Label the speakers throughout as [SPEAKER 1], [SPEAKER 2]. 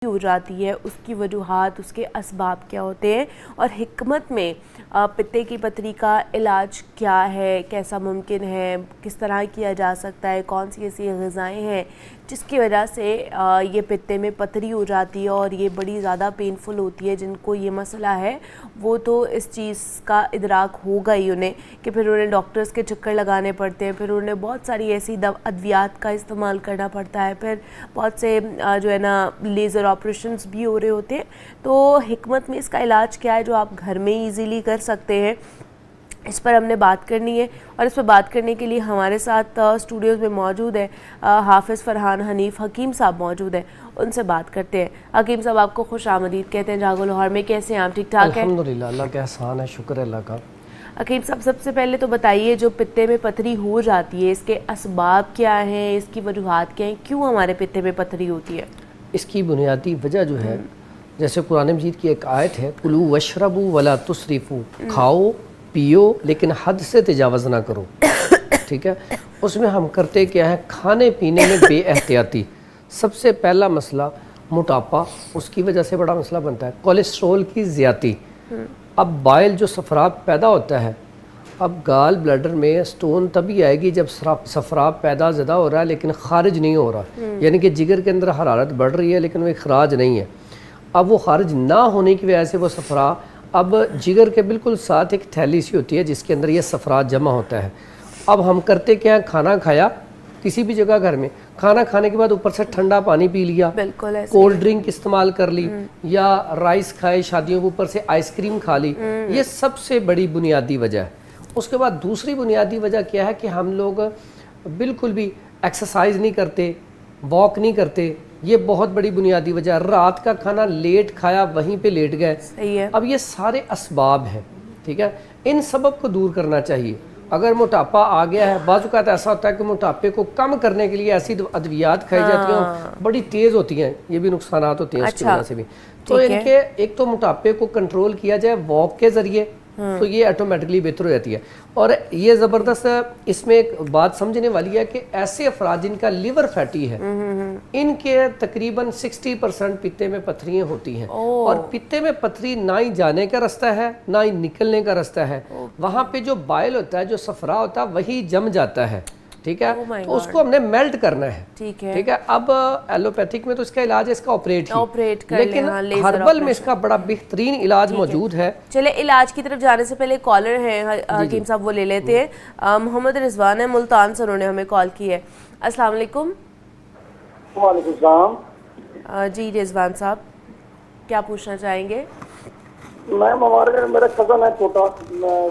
[SPEAKER 1] हो जाती है, उसकी वजूहात, उसके असबाब क्या होते हैं और हिकमत में पित्ते की पथरी का इलाज क्या है, कैसा मुमकिन है, किस तरह किया जा सकता है, कौन सी ऐसी ग़िज़ाएँ हैं जिसकी वजह से ये पित्ते में पथरी हो जाती है और ये बड़ी ज़्यादा पेनफुल होती है। जिनको ये मसला है वो तो इस चीज़ का इदराक होगा ही उन्हें कि फिर उन्हें डॉक्टर्स के चक्कर लगाने पड़ते हैं, फिर उन्हें बहुत सारी ऐसी अद्वियात का इस्तेमाल करना पड़ता है, फिर बहुत से जो है ना लेज़र ऑपरेशंस भी हो रहे होते हैं। तो हिकमत में इसका इलाज क्या है जो आप घर में ईज़िली कर सकते हैं, इस पर हमने बात करनी है। और इस पर बात करने के लिए हमारे साथ स्टूडियोज़ में मौजूद है हाफिज़ फरहान हनीफ हकीम साहब मौजूद हैं, उनसे बात करते हैं। हकीम साहब आपको खुश आमदीद कहते हैं जागो लाहौर में। कैसे हैं आप? ठीक ठाक है?
[SPEAKER 2] अल्हम्दुलिल्लाह, अल्लाह का एहसान है, शुक्र है अल्लाह का।
[SPEAKER 1] हकीम साहब सबसे पहले तो बताइए, जो पित्ते में पथरी हो जाती है इसके असबाब क्या हैं, इसकी वजूहात क्या हैं, क्यों हमारे पित्ते में पथरी होती है?
[SPEAKER 2] इसकी बुनियादी वजह जो है, जैसे कुरान मजीद की एक आयत है, कुलू वशरबू वला तुसरिफू, खाओ पियो लेकिन हद से तजावज़ ना करो। ठीक है, उसमें हम करते क्या है, खाने पीने में बेएहतियाती। सबसे पहला मसला मोटापा, उसकी वजह से बड़ा मसला बनता है। कोलेस्ट्रोल की ज़्यादती, अब बाइल जो सफराब पैदा होता है, अब गाल ब्लैडर में स्टोन तभी आएगी जब सफराब पैदा ज़्यादा हो रहा है लेकिन खारिज नहीं हो रहा, यानी कि जिगर के अंदर हरारत बढ़ रही है लेकिन वो इखराज नहीं है। अब वो खारिज ना होने की वजह से वो सफरा अब जिगर के बिल्कुल साथ एक थैली सी होती है जिसके अंदर ये सफरा जमा होता है। अब हम करते क्या है, खाना खाया किसी भी जगह घर में, खाना खाने के बाद ऊपर से ठंडा पानी पी लिया, कोल्ड ड्रिंक इस्तेमाल कर ली, या राइस खाए, शादियों के ऊपर से आइसक्रीम खा ली, ये सबसे बड़ी बुनियादी वजह है। उसके बाद दूसरी बुनियादी वजह क्या है कि हम लोग बिल्कुल भी एक्सरसाइज नहीं करते, वॉक नहीं करते, ये बहुत बड़ी बुनियादी वजह है। रात का खाना लेट खाया, वहीं पे लेट गए।
[SPEAKER 1] सही है।
[SPEAKER 2] अब ये सारे असबाब हैं, ठीक है, इन सबब को दूर करना चाहिए। अगर मोटापा आ गया है, बाज़ औक़ात ऐसा होता है कि मोटापे को कम करने के लिए ऐसी अद्वियात खाई जाती हैं, बड़ी तेज़ होती हैं, ये भी नुकसानात होते हैं उसकी वजह से भी। तो इनके एक तो मोटापे को कंट्रोल किया जाए वॉक के ज़रिए, तो ये ऑटोमेटिकली बेहतर हो जाती है। और ये ज़बरदस्त इसमें एक बात समझने वाली है कि ऐसे अफराद जिनका लिवर फैटी है, इनके तकरीबन 60% पित्ते में पथरियाँ होती हैं। और पित्ते में पथरी ना ही जाने का रास्ता है ना ही निकलने का रास्ता है, वहाँ पे जो बाइल होता है, जो सफरा होता है, वही जम जाता है। ठीक है, तो उसको हमने मेल्ट करना है। ठीक है, अब एलोपैथिक में तो इसका इलाज है, इसका ऑपरेट कर लेकिन हर्बल में इसका बड़ा बेहतरीन इलाज मौजूद है।
[SPEAKER 1] चले इलाज की तरफ जाने से पहले कॉलर हैं हकीम साहब, वो ले लेते हैं। मोहम्मद रिजवान है मुल्तान से, उन्होंने हमें कॉल की है। अस्सलाम वालेकुम।
[SPEAKER 3] वालेकुम सलाम।
[SPEAKER 1] जी रिजवान साहब, क्या पूछना चाहेंगे?
[SPEAKER 3] मैम हमारे मेरा कजन है, छोटा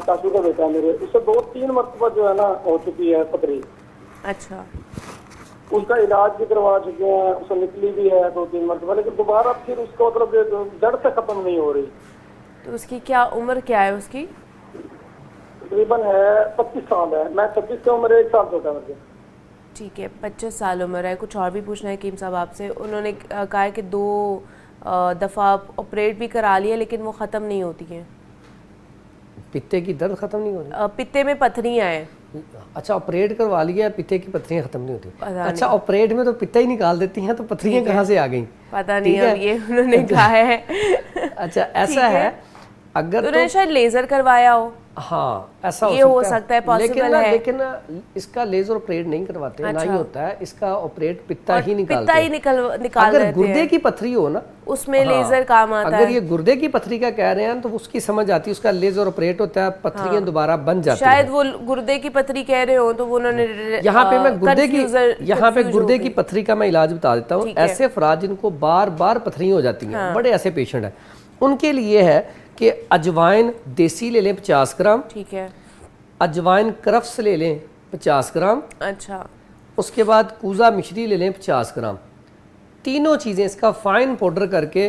[SPEAKER 3] चाचू का बेटा है मेरे, उससे 2-3 मरतबा जो है ना हो चुकी है पथरी।
[SPEAKER 1] अच्छा,
[SPEAKER 3] उसका इलाज भी करवा चुके हैं, उससे निकली भी है 2-3 मरतबा, लेकिन दोबारा फिर उसका मतलब जड़ से खत्म नहीं हो रही।
[SPEAKER 1] तो उसकी क्या उम्र क्या है उसकी?
[SPEAKER 3] तकरीबन है 25 साल है, मैं 26 की उम्र, 1 साल छोटा है।
[SPEAKER 1] ठीक है, 25 साल उम्र है। कुछ और भी पूछना है हकीम साहब आपसे? उन्होंने कहा है कि 2 दफ़ा ऑपरेट भी करा लिया लेकिन वो ख़त्म नहीं होती हैं।
[SPEAKER 2] पित्ते की दर्द खत्म नहीं हो रही?
[SPEAKER 1] पित्ते में पथरियाँ हैं।
[SPEAKER 2] अच्छा, ऑपरेट करवा लिया, पित्ते की पथरियाँ खत्म नहीं होती? अच्छा, ऑपरेट में तो पित्ता ही निकाल देती हैं, तो पथरियाँ कहाँ से आ गई?
[SPEAKER 1] पता नहीं, अब ये उन्होंने कहा है।
[SPEAKER 2] अच्छा, ऐसा है, अगर
[SPEAKER 1] उन्होंने शायद लेजर करवाया हो।
[SPEAKER 2] हाँ, ऐसा
[SPEAKER 1] हो सकता है, पॉसिबल है।
[SPEAKER 2] लेकिन इसका लेजर ऑपरेट नहीं करवाते। अच्छा। ना ही होता है इसका ऑपरेट, पित्ता ही निकालते हैं।
[SPEAKER 1] निकाल
[SPEAKER 2] अगर गुर्दे की पथरी हो ना,
[SPEAKER 1] उसमें लेजर काम आता है।
[SPEAKER 2] अगर ये गुर्दे की पथरी का कह रहे हैं तो उसकी समझ आती है, उसका लेजर ऑपरेट होता है, पथरियां दोबारा बन जाती हैं।
[SPEAKER 1] शायद वो गुर्दे की पथरी कह रहे हो तो वो उन्होंने
[SPEAKER 2] यहाँ पे मैं गुर्दे की पथरी का मैं इलाज बता देता हूँ। ऐसे अफराद जिनको बार बार पथरी हो जाती हैं, बड़े ऐसे पेशेंट हैं, उनके लिए है कि अजवाइन देसी ले लें 50 ग्राम।
[SPEAKER 1] ठीक है,
[SPEAKER 2] अजवाइन करफ्स ले लें 50 ग्राम।
[SPEAKER 1] अच्छा,
[SPEAKER 2] उसके बाद कूजा मिश्री ले लें 50 ग्राम। तीनों चीज़ें इसका फाइन पाउडर करके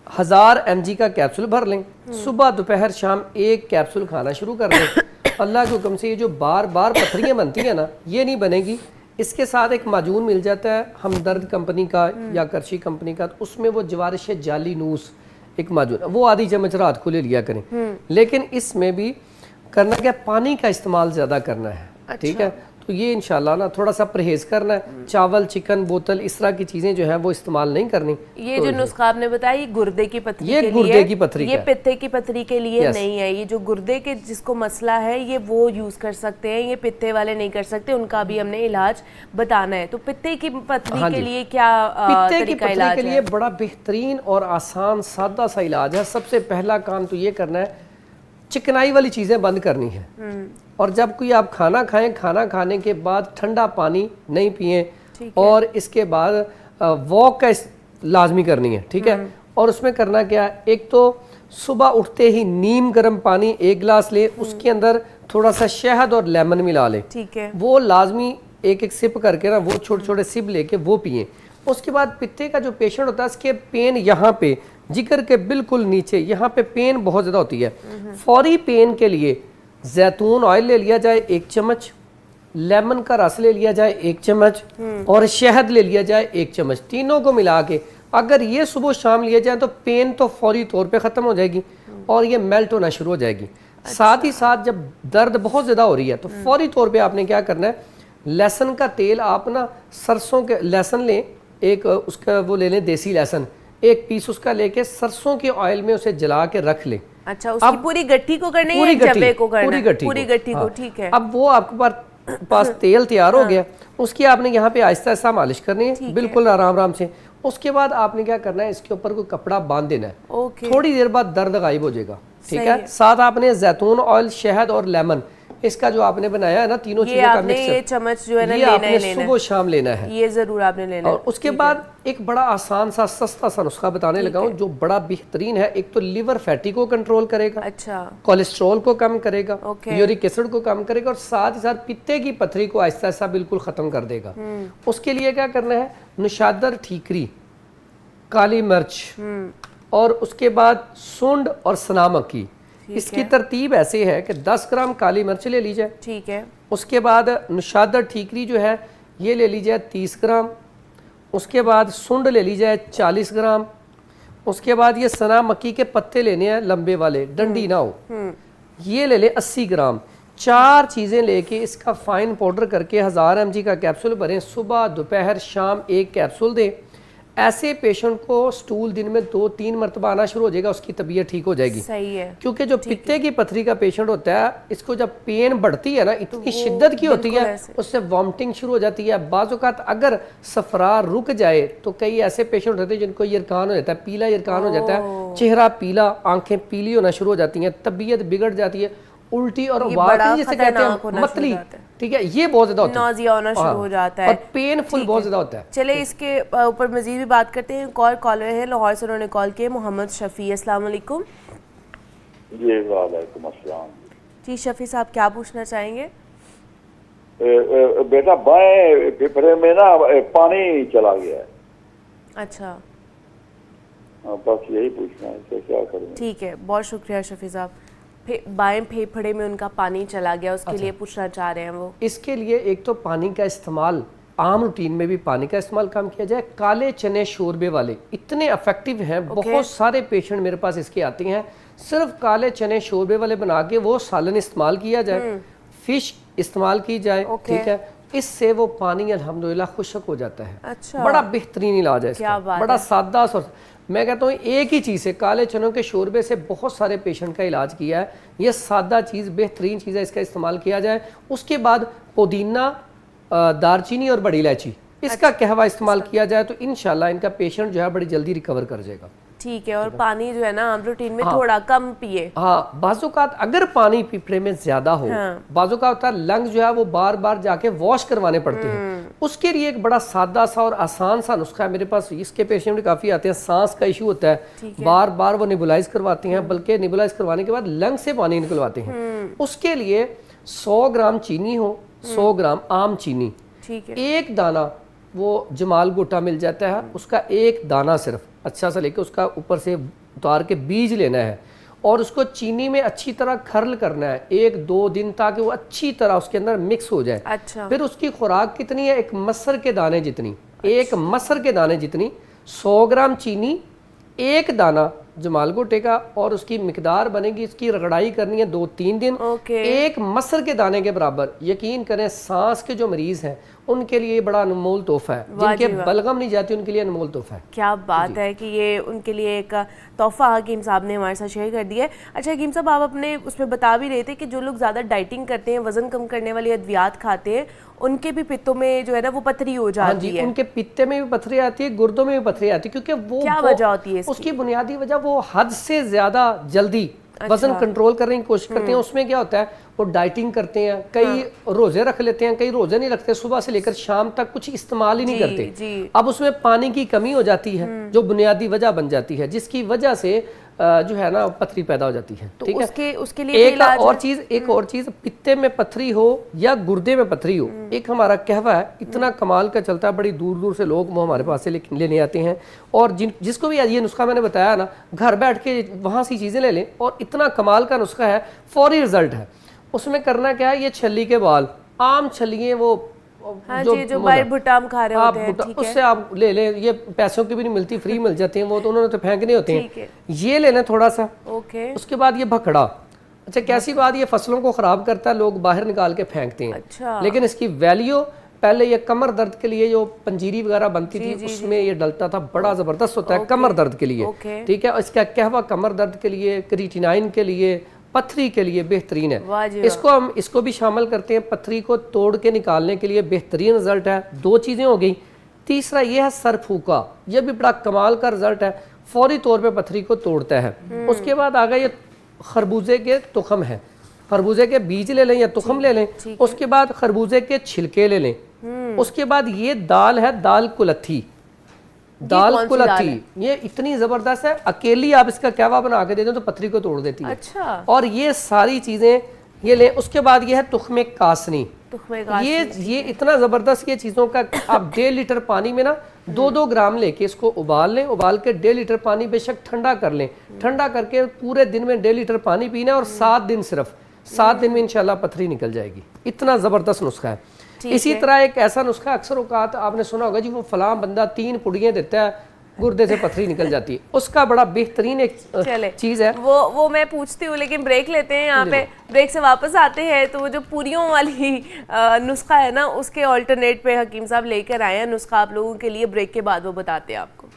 [SPEAKER 2] 1000 mg का कैप्सूल भर लें। सुबह दोपहर शाम 1 कैप्सूल खाना शुरू कर लें। अल्लाह के हुक्म से ये जो बार बार पथरियाँ बनती हैं ना, ये नहीं बनेगी। इसके साथ एक माजून मिल जाता है हमदर्द कंपनी का या करशी कंपनी का, तो उसमें वो जवारिश जाली नूस एक माजून, वो आधी चम्मच रात को ले लिया करें। लेकिन इसमें भी करना क्या, पानी का इस्तेमाल ज़्यादा करना है। ठीक है, तो ये इंशाल्लाह ना थोड़ा सा परहेज करना है। चावल, चिकन, बोतल, इस तरह की चीज़ें जो है वो इस्तेमाल नहीं करनी।
[SPEAKER 1] ये जो नुस्खा आपने बताया ये गुर्दे की पथरी
[SPEAKER 2] ये
[SPEAKER 1] के
[SPEAKER 2] गुर्दे
[SPEAKER 1] लिए,
[SPEAKER 2] की पथरी
[SPEAKER 1] ये
[SPEAKER 2] का है।
[SPEAKER 1] पित्ते की पथरी के लिए
[SPEAKER 2] Yes.
[SPEAKER 1] नहीं है। ये जो गुर्दे के जिसको मसला है ये वो यूज कर सकते हैं, ये पित्ते वाले नहीं कर सकते, उनका भी हमने इलाज बताना है। तो पित्ते की पथरी
[SPEAKER 2] हाँ
[SPEAKER 1] के
[SPEAKER 2] जी।
[SPEAKER 1] लिए क्या
[SPEAKER 2] पित्ते की
[SPEAKER 1] तरीका
[SPEAKER 2] पथरी
[SPEAKER 1] इलाज
[SPEAKER 2] के
[SPEAKER 1] है?
[SPEAKER 2] लिए बड़ा बेहतरीन और आसान सादा सा इलाज है। सबसे पहला काम तो ये करना है, चिकनाई वाली चीज़ें बंद करनी है। और जब कोई आप खाना खाएं, खाना खाने के बाद ठंडा पानी नहीं पिए,
[SPEAKER 1] ठीक है।
[SPEAKER 2] और इसके बाद वॉक का लाजमी करनी है, ठीक है। और उसमें करना क्या है, एक तो सुबह उठते ही नीम गर्म पानी 1 गिलास ले, उसके अंदर थोड़ा सा शहद और लेमन मिला ले,
[SPEAKER 1] ठीक है।
[SPEAKER 2] वो लाजमी एक सिप करके ना, वो छोटे छोटे सिप लेके वो पिए। उसके बाद पित्ते का जो पेशेंट होता है उसके पेन यहाँ पे जिगर के बिल्कुल नीचे यहाँ पे पेन बहुत ज़्यादा होती है। फौरी पेन के लिए जैतून ऑयल ले लिया जाए 1 चम्मच, लेमन का रस ले लिया जाए 1 चम्मच, और शहद ले लिया जाए 1 चम्मच। तीनों को मिला के अगर ये सुबह शाम लिया जाए तो पेन तो फौरी तौर पे ख़त्म हो जाएगी और ये मेल्ट होना शुरू हो जाएगी। साथ ही साथ जब दर्द बहुत ज़्यादा हो रही है तो फौरी तौर पे आपने क्या करना है, लहसुन का तेल आप ना सरसों के लहसुन लें, एक उसका वो ले लें देसी लहसुन, 1 पीस उसका लेके सरसों के ऑयल में उसे जला के रख लें।
[SPEAKER 1] अच्छा, उसकी पूरी गट्ठी को करना है या जबे को करना है? पूरी गट्ठी को, ठीक है।
[SPEAKER 2] अब वो आपके पास तेल तैयार हो गया, उसकी आपने यहाँ पे आहिस्ता आहिस्ता मालिश करनी है, बिल्कुल आराम आराम से। उसके बाद आपने क्या करना है, इसके ऊपर कोई कपड़ा बांध देना है।
[SPEAKER 1] ओके।
[SPEAKER 2] थोड़ी देर बाद दर्द गायब हो जाएगा, ठीक
[SPEAKER 1] सही
[SPEAKER 2] है।
[SPEAKER 1] है।
[SPEAKER 2] साथ आपने जैतून ऑयल, शहद और लेमन, इसका जो आपने बनाया है ना, तीनों चीजों का
[SPEAKER 1] आपने
[SPEAKER 2] मिक्सचर,
[SPEAKER 1] ये चम्मच जो है ना
[SPEAKER 2] ये
[SPEAKER 1] लेना
[SPEAKER 2] आपने
[SPEAKER 1] है, लेना
[SPEAKER 2] सुबह शाम लेना है।
[SPEAKER 1] ये जरूर आपने लेना है।
[SPEAKER 2] और उसके बाद एक बड़ा आसान सा सस्ता सा नुस्खा बताने लगा हूँ जो बड़ा बेहतरीन है। एक तो लिवर फैटी को कंट्रोल करेगा,
[SPEAKER 1] अच्छा,
[SPEAKER 2] कोलेस्ट्रॉल को कम करेगा,
[SPEAKER 1] ओके।
[SPEAKER 2] यूरिक एसिड को कम करेगा, और साथ ही साथ पित्ते की पथरी को आहिस्ता आहिस्ता बिल्कुल खत्म कर देगा। उसके लिए क्या करना है, निशादर ठीकरी, काली मिर्च, और उसके बाद सुंड और सना मक्की। इसकी तरतीब ऐसे है कि 10 ग्राम काली मिर्च ले ली जाए,
[SPEAKER 1] ठीक है।
[SPEAKER 2] उसके बाद निशादर ठीकरी जो है ये ले ली जाए 30 ग्राम, उसके बाद सुंड ले ली जाए 40 ग्राम, उसके बाद ये सना मक्की के पत्ते लेने हैं लंबे वाले, डंडी ना हो, ये ले ले 80 ग्राम। 4 चीज़ें लेके इसका फाइन पाउडर करके 1000 mg का कैप्सूल भरें, सुबह दोपहर शाम 1 कैप्सूल दें। ऐसे पेशेंट को स्टूल दिन में 2-3 मरतबा आना शुरू हो जाएगा, उसकी तबीयत ठीक हो जाएगी।
[SPEAKER 1] सही है।
[SPEAKER 2] क्योंकि जो पित्ते की पथरी का पेशेंट होता है, इसको जब पेन बढ़ती है ना, इतनी शिद्दत की होती है, उससे वॉमिटिंग शुरू हो जाती है। बाज़ औक़ात अगर सफरा रुक जाए तो कई ऐसे पेशेंट होते हैं जिनको यरकान हो जाता है, पीला यरकान हो जाता है, चेहरा पीला, आंखें पीली होना शुरू हो जाती हैं, तबीयत बिगड़ जाती है, उल्टी और वाकई जिसे कहते हैं मतली, ठीक है, ये बहुत ज्यादा होता है,
[SPEAKER 1] नौजिया होना शुरू हो जाता है
[SPEAKER 2] और पेनफुल बहुत ज्यादा होता है।
[SPEAKER 1] चले इसके ऊपर मजीद भी बात करते हैं। कॉलर है लाहौर से, उन्होंने कॉल किया, मोहम्मद शफी। अस्सलाम वालेकुम।
[SPEAKER 4] जी वालेकुम अस्सलाम।
[SPEAKER 1] जी शफी साहब, क्या पूछना चाहेंगे?
[SPEAKER 4] बेटा बाएं फेफड़े में ना पानी चला गया है।
[SPEAKER 1] अच्छा,
[SPEAKER 4] बस यही पूछना है कि क्या करूं।
[SPEAKER 1] ठीक है, बहुत शुक्रिया शफी साहब। बाएं फेफड़े में उनका पानी चला गया, उसके लिए पूछना चाह रहे हैं वो।
[SPEAKER 2] इसके लिए एक तो पानी का इस्तेमाल, आम रूटीन में भी पानी का इस्तेमाल कम किया जाए। काले चने शोरबे वाले इतने इफेक्टिव हैं, बहुत सारे पेशेंट मेरे पास इसके आते हैं। सिर्फ काले चने शोरबे वाले बना के वो सालन इस्तेमाल किया जाए, फिश इस्तेमाल की जाए, ठीक है, इससे वो पानी अल्हम्दुलिल्लाह खुशक हो जाता है।
[SPEAKER 1] अच्छा,
[SPEAKER 2] बड़ा बेहतरीन इलाज है इसका, बड़ा सादा सा। मैं कहता हूँ एक ही चीज़ से, काले चनों के शोरबे से बहुत सारे पेशेंट का इलाज किया है। ये सादा चीज़ बेहतरीन चीज़ है, इसका इस्तेमाल किया जाए। उसके बाद पुदीना, दारचीनी और बड़ी इलायची, इसका कहवा इस्तेमाल किया जाए तो इंशाल्लाह इनका पेशेंट जो है बड़ी जल्दी रिकवर कर जाएगा।
[SPEAKER 1] ठीक है। और पानी जो है ना आम रूटीन में थोड़ा कम पिए।
[SPEAKER 2] हाँ, बाज़-औक़ात अगर पानी फेफड़े में ज्यादा हो, बाज़-औक़ात होता है लंग्स जो है वो बार बार जाके वॉश करवाने पड़ते हैं। उसके लिए एक बड़ा सादा सा और आसान सा नुस्खा है मेरे पास। इसके पेशेंट काफी आते हैं, सांस का इशू होता है, बार बार वो निबुलाइज करवाते हैं, बल्कि निबुलाइज करवाने के बाद लंग से पानी निकलवाते हैं। उसके लिए 100 ग्राम चीनी हो, 100 ग्राम आम चीनी,
[SPEAKER 1] ठीक है,
[SPEAKER 2] 1 दाना वो जमाल गोटा मिल जाता है, उसका 1 दाना सिर्फ अच्छा सा लेके उसका ऊपर से उतार के बीज लेना है और उसको चीनी में अच्छी तरह खर्ल करना है 1-2 दिन, ताकि वो अच्छी तरह उसके अंदर मिक्स हो जाए।
[SPEAKER 1] अच्छा,
[SPEAKER 2] फिर उसकी खुराक कितनी है, एक मसर के दाने जितनी, एक मसर के दाने जितनी, 100 ग्राम चीनी, 1 दाना जमालगोटे का, और उसकी मिकदार बनेगी, इसकी रगड़ाई करनी है 2-3 दिन।
[SPEAKER 1] ओके।
[SPEAKER 2] एक मसर के दाने के बराबर। यकीन करें सांस के जो मरीज हैं उनके लिए बड़ा अनमोल तोहफा है, जिनके बलगम नहीं जाती उनके लिए अनमोल तोहफा है।
[SPEAKER 1] क्या बात है कि ये उनके लिए एक तोहफा हकीम साहब ने हमारे साथ शेयर कर दिया है। अच्छा हकीम साहब, आप अपने उसमें बता भी रहे थे कि जो लोग ज़्यादा डाइटिंग करते हैं, वजन कम करने वाली अद्वियात खाते हैं, उनके भी पित्तों में जो है ना वो पथरी हो जाती है।
[SPEAKER 2] उनके पित्ते में भी पथरी आती है, गुर्दों में भी पथरी आती है, क्योंकि वो
[SPEAKER 1] क्या वजह होती है इसकी?
[SPEAKER 2] उसकी बुनियादी वजह वो हद से ज्यादा जल्दी वजन कंट्रोल करने की कोशिश करते हैं। उसमें क्या होता है, वो डाइटिंग करते हैं, कई रोजे रख लेते हैं, कई रोजे नहीं रखते, सुबह से लेकर शाम तक कुछ इस्तेमाल ही नहीं करते। अब उसमें पानी की कमी हो जाती है, जो बुनियादी वजह बन जाती है, जिसकी वजह से जो है ना पथरी पैदा हो जाती है।
[SPEAKER 1] तो
[SPEAKER 2] ठीक है,
[SPEAKER 1] उसके लिए
[SPEAKER 2] एक और चीज पित्ते में पथरी हो या गुर्दे में पथरी हो, एक हमारा कहवा है, इतना कमाल का चलता है, बड़ी दूर दूर से लोग वो हमारे पास से लेने आते हैं, और जिसको भी ये नुस्खा मैंने बताया ना, घर बैठ के वहां से चीजें ले लें, और इतना कमाल का नुस्खा है, फौरी रिजल्ट है। उसमें करना क्या है, ये छली के बाल, आम छलिए वो
[SPEAKER 1] जो बाहर भुट्टा हम खा रहे होते हैं, ठीक है,
[SPEAKER 2] उससे आप ले लें, ये पैसों की भी नहीं मिलती, फ्री मिल जाती हैं, वो तो उन्होंने तो फेंकने होते हैं, ये ले लें थोड़ा सा।
[SPEAKER 1] ओके।
[SPEAKER 2] उसके बाद ये भखड़ा, अच्छा कैसी बात, ये फसलों को खराब करता है, लोग बाहर निकाल के फेंकते हैं।
[SPEAKER 1] अच्छा।
[SPEAKER 2] लेकिन इसकी वैल्यू, पहले ये कमर दर्द के लिए जो पंजीरी वगैरह बनती थी उसमें ये डलता था, बड़ा जबरदस्त होता है कमर दर्द के लिए, ठीक है। इसका कहवा कमर दर्द के लिए, क्रिएटिनाइन के लिए, पथरी के लिए बेहतरीन है। इसको भी शामिल करते हैं, पथरी को तोड़ के निकालने के लिए बेहतरीन रिजल्ट है। 2 चीजें हो गई। तीसरा ये है सर फूका, ये भी बड़ा कमाल का रिजल्ट है, फौरी तौर पे पथरी को तोड़ता है। उसके बाद आ गया ये खरबूजे के तुखम है, खरबूजे के बीज ले लें या तुखम ले लें। उसके बाद खरबूजे के छिलके ले लें। उसके बाद ये दाल है, दाल कुलथी, दाल कुलथी, ये इतनी जबरदस्त है, अकेली आप इसका कहवा बना के दे दो तो पथरी को तोड़ देती है।
[SPEAKER 1] अच्छा।
[SPEAKER 2] और ये सारी चीजें ये ले। उसके बाद ये है तुख्मे कासनी, ये इतना जबरदस्त, ये चीजों का आप 1.5 लीटर पानी में ना 2-2 ग्राम लेके इसको उबाल लें, उबाल के 1.5 लीटर पानी बेशक ठंडा कर लें, ठंडा करके पूरे दिन में 1.5 लीटर पानी पीना है, और 7 दिन, सिर्फ 7 दिन में इंशाल्लाह पथरी निकल जाएगी। इतना जबरदस्त नुस्खा है। इसी तरह एक ऐसा नुस्खा, अक्सर औकात आपने सुना होगा जी, वो फलां बंदा 3 पुड़ियाँ देता है, गुर्दे से पथरी निकल जाती है, उसका बड़ा बेहतरीन एक चीज है।
[SPEAKER 1] वो मैं पूछती हूँ, लेकिन ब्रेक लेते हैं यहाँ पे। ब्रेक से वापस आते हैं तो वो जो पूरियों वाली नुस्खा है ना, उसके ऑल्टरनेट पे हकीम साहब लेकर आए हैं नुस्खा आप लोगों के लिए। ब्रेक के बाद वो बताते हैं आपको।